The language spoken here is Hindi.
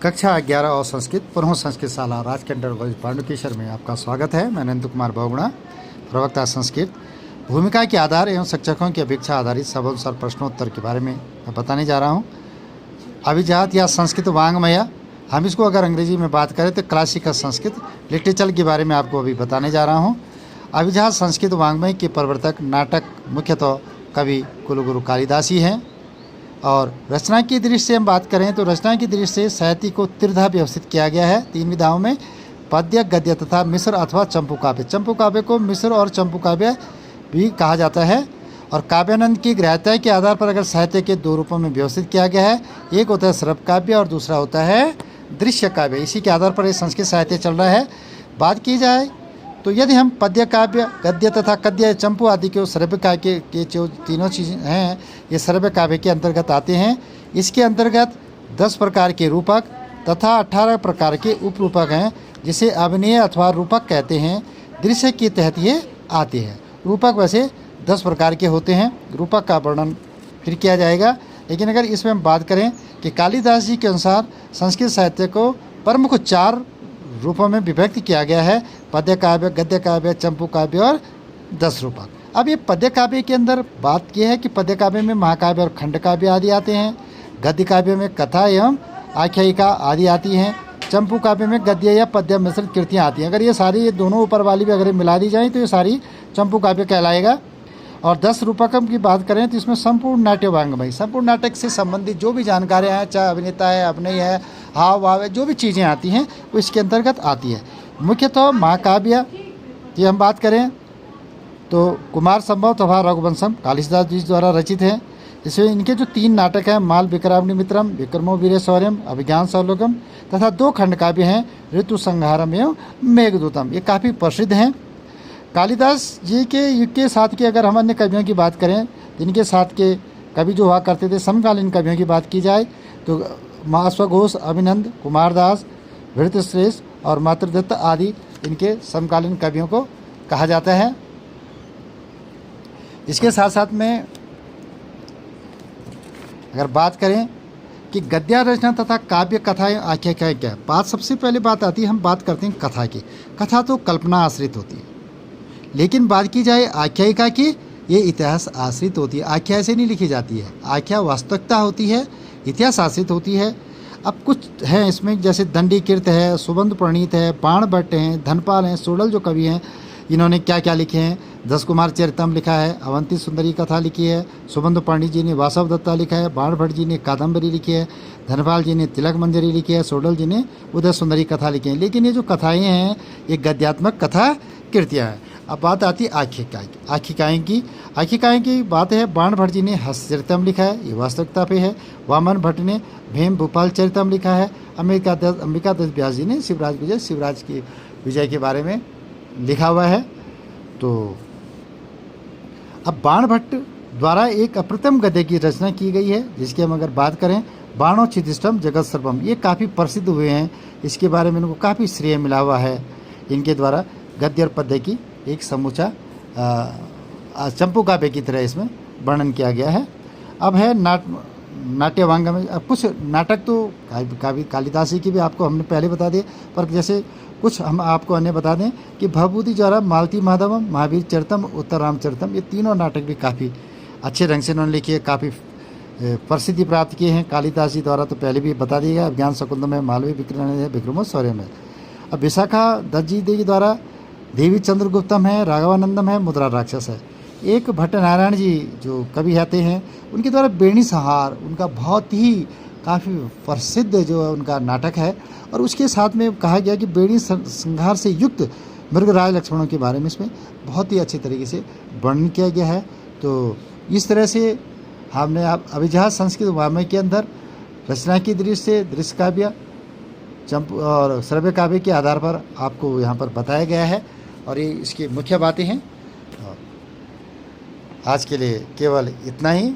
कक्षा 11 और संस्कृत पुनः संस्कृत शाला राजकेंद्र कॉलेज पांडुकेश्वर में आपका स्वागत है। मैं अनंत कुमार बहुगुणा, प्रवक्ता संस्कृत। भूमिका के आधार एवं शिक्षकों की अपेक्षा आधारित सवाल प्रश्नोत्तर के बारे में मैं बताने जा रहा हूँ। अभिजात या संस्कृत वांग्मय, हम इसको अगर अंग्रेजी में बात करें तो क्लासिकल संस्कृत लिटरेचर के बारे में आपको अभी बताने जा रहा हूँ। अभिजात संस्कृत वांग्मय के प्रवर्तक नाटक मुख्यतः कवि कुलगुरु कालिदास ही हैं। और रचना की दृष्टि से हम बात करें तो रचना की दृष्टि से साहित्य को त्रिधा व्यवस्थित किया गया है 3 विधाओं में, पद्य, गद्य तथा मिश्र अथवा चंपू काव्य। चंपू काव्य को मिश्र और चंपू काव्य भी कहा जाता है। और काव्यानंद की ग्राह्यता के आधार पर अगर साहित्य के 2 रूपों में व्यवस्थित किया गया है, एक होता है श्रव्य काव्य और दूसरा होता है दृश्य काव्य। इसी के आधार पर ये संस्कृत साहित्य चल रहा है। बात की जाए तो यदि हम पद्य काव्य, गद्य तथा कद्य, चंपू आदि के श्रव्य काव्य के जो तीनों चीज़ें हैं ये श्रव्य काव्य के अंतर्गत आते हैं। इसके अंतर्गत 10 प्रकार के रूपक तथा 18 प्रकार के उपरूपक हैं, जिसे अभिनय अथवा रूपक कहते हैं। दृश्य के तहत ये आते हैं। रूपक वैसे 10 प्रकार के होते हैं, रूपक का वर्णन फिर किया जाएगा। लेकिन अगर इसमें हम बात करें कि कालिदास जी के अनुसार संस्कृत साहित्य को प्रमुख 4 रूपों में विभक्त किया गया है, पद्य काव्य, गद्य काव्य, चंपू काव्य और 10 रूपक। अब ये पद्य काव्य के अंदर बात यह है कि पद्य काव्य में महाकाव्य और खंड काव्य आदि आते हैं। गद्य काव्य में कथा एवं आख्यायिका आदि आती हैं। चंपू काव्य में गद्य या पद्य मिश्रित कृतियाँ आती हैं। अगर ये सारी ये दोनों ऊपर वाली भी अगर मिला दी जाए तो ये सारी चंपू काव्य कहलाएगा। और 10 रूपकम की बात करें तो इसमें संपूर्ण नाट्य वांग्मय, संपूर्ण नाटक से संबंधित जो भी जानकारियाँ हैं, चाहे अभिनेता है, अभिनय है, हाव भाव है, जो भी चीज़ें आती हैं वो इसके अंतर्गत आती है। मुख्यतः महाकाव्य की हम बात करें तो कुमार संभव तथा रघुवंशम कालिदास जी द्वारा रचित हैं। इसमें इनके जो 3 नाटक हैं, माल विक्रमाग्निमित्रम, विक्रमो वीर शौर्यम, अभिज्ञान सौलोकम तथा 2 खंड काव्य हैं, ऋतु संहारम एवं मेघदूतम, ये काफ़ी प्रसिद्ध हैं। कालिदास जी के युग के साथ के अगर हम अन्य कवियों की बात करें, जिनके साथ के कवि जो हुआ करते थे समकालीन कवियों की बात की जाए तो अश्वघोष, अभिनंद, कुमारदास, भृतश्रेष्ठ और मातृदत्त आदि इनके समकालीन कवियों को कहा जाता है। इसके साथ साथ में अगर बात करें कि गद्य रचना तथा काव्य, कथा एवं आख्यायिका क्या है, बात सबसे पहले बात आती है, हम बात करते हैं कथा की। कथा तो कल्पना आश्रित होती है, लेकिन बात की जाए आख्यायिका की, ये इतिहास आश्रित होती है। आख्या से नहीं लिखी जाती है, आख्या वास्तविकता होती है, इतिहास आश्रित होती है। अब कुछ हैं इसमें, जैसे दंडीकृत है, सुबंध प्रणीत है, बाण भट्ट हैं, धनपाल हैं, सोडल जो कवि हैं इन्होंने क्या क्या लिखे हैं। 10 कुमार चरितम लिखा है, अवंती सुंदरी कथा लिखी है, सुबंध पंडित जी ने वासव दत्ता लिखा है, बाण भट्ट जी ने कादम्बरी लिखी है, धनपाल जी ने तिलक मंजरी लिखी है, सोडल जी ने उदय सुंदरी कथा लिखी है। लेकिन ये जो कथाएँ हैं ये गद्यात्मक कथा कृतियाँ हैं। अब बात आती है आख्यायिकाएँ की। आख्यायिकाएँ की बात है, बाण भट्ट जी ने हस्तचरितम लिखा है, ये वास्तविकता पे है। वामन भट्ट ने भीम भूपाल चरितम लिखा है। अंबिका दत्त व्यास जी ने शिवराज की विजय के बारे में लिखा हुआ है। तो अब बाण भट्ट द्वारा एक अप्रतिम गद्य की रचना की गई है, जिसकी हम अगर बात करें, बाणों छिदिष्टम जगत सर्वम, ये काफ़ी प्रसिद्ध हुए हैं। इसके बारे में इनको काफ़ी श्रेय मिला हुआ है। इनके द्वारा गद्य और पद्य की एक समूचा चंपू काव्य की तरह इसमें वर्णन किया गया है। अब है नाट्य वांग्मय। अब कुछ नाटक तो कालिदास जी की भी आपको हमने पहले बता दिए, पर जैसे कुछ हम आपको अन्य बता दें कि भवभूति द्वारा मालती माधवम, महावीर चरितम, उत्तर रामचरितम, ये तीनों नाटक भी काफ़ी अच्छे ढंग से उन्होंने लिखे हैं, काफ़ी प्रसिद्धि प्राप्त किए हैं। कालिदास जी द्वारा तो पहले भी बता दिया गया, ज्ञान शकुंतलम है, मालवी विक्रम है, विक्रमो शौर्यम है। अब विशाखा दत्त जी के द्वारा देवी चंद्रगुप्तम है, राघवानंदम है, मुद्रा राक्षस है। एक भट्टनारायण जी जो कवि आते हैं उनके द्वारा बेणी संहार, उनका बहुत ही काफ़ी प्रसिद्ध जो उनका नाटक है। और उसके साथ में कहा गया कि बेणी संहार से युक्त मृगराज लक्ष्मणों के बारे में इसमें बहुत ही अच्छे तरीके से वर्णन किया गया है। तो इस तरह से हमने अभिजात संस्कृत वाङ्मय के अंदर रचना की दृष्टि से दृश्य काव्य, चंपू और श्रव्य काव्य के आधार पर आपको यहाँ पर बताया गया है। और ये इसकी मुख्य बातें हैं। आज के लिए केवल इतना ही।